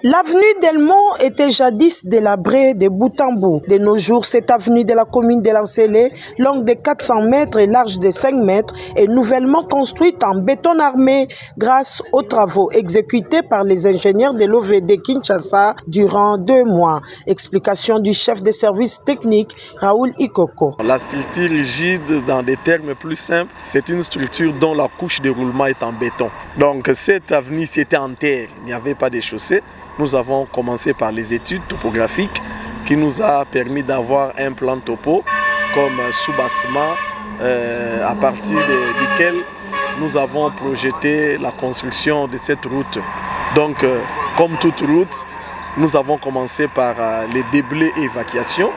L'avenue Delmont était jadis délabrée de bout en bout. De nos jours, cette avenue de la commune de Lancélé, longue de 400 mètres et large de 5 mètres, est nouvellement construite en béton armé grâce aux travaux exécutés par les ingénieurs de l'OVD Kinshasa durant 2 mois. Explication du chef de service technique, Raoul Ikoko. La structure rigide, dans des termes plus simples, c'est une structure dont la couche de roulement est en béton. Donc cette avenue, c'était en terre, il n'y avait pas de chaussée. Nous avons commencé par les études topographiques qui nous a permis d'avoir un plan topo comme soubassement à partir duquel nous avons projeté la construction de cette route. Donc comme toute route, nous avons commencé par les déblais et évacuation.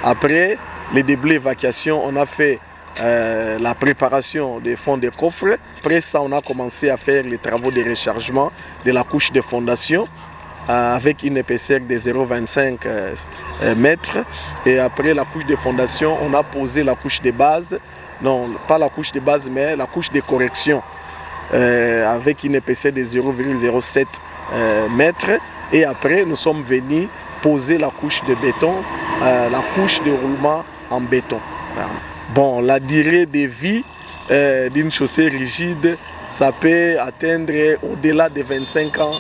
Après les déblais et évacuation, on a fait la préparation des fonds de coffre. Après ça, on a commencé à faire les travaux de rechargement de la couche de fondation avec une épaisseur de 0,25 mètres. Et après la couche de fondation, on a posé la couche de base, non pas la couche de base, mais la couche de correction avec une épaisseur de 0,07 mètres. Et après, nous sommes venus poser la couche de béton, la couche de roulement en béton. Bon, la durée de vie d'une chaussée rigide, ça peut atteindre au-delà de 25 ans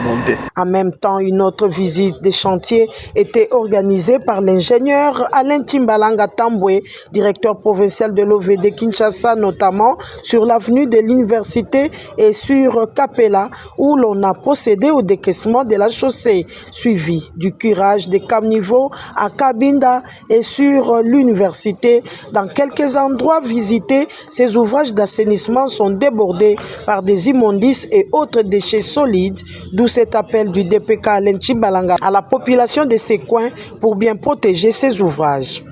montée. En même temps, une autre visite des chantiers était organisée par l'ingénieur Alain Timbalanga Tamboué, directeur provincial de l'OVD Kinshasa, notamment sur l'avenue de l'Université et sur Capella, où l'on a procédé au décaissement de la chaussée, suivi du curage des caniveaux à Kabinda et sur l'Université. Dans quelques endroits visités, ces ouvrages d'assainissement sont débordés par des immondices et autres déchets solides, d'où cet appel du DPK Alain Timbalanga à la population de ces coins pour bien protéger ces ouvrages.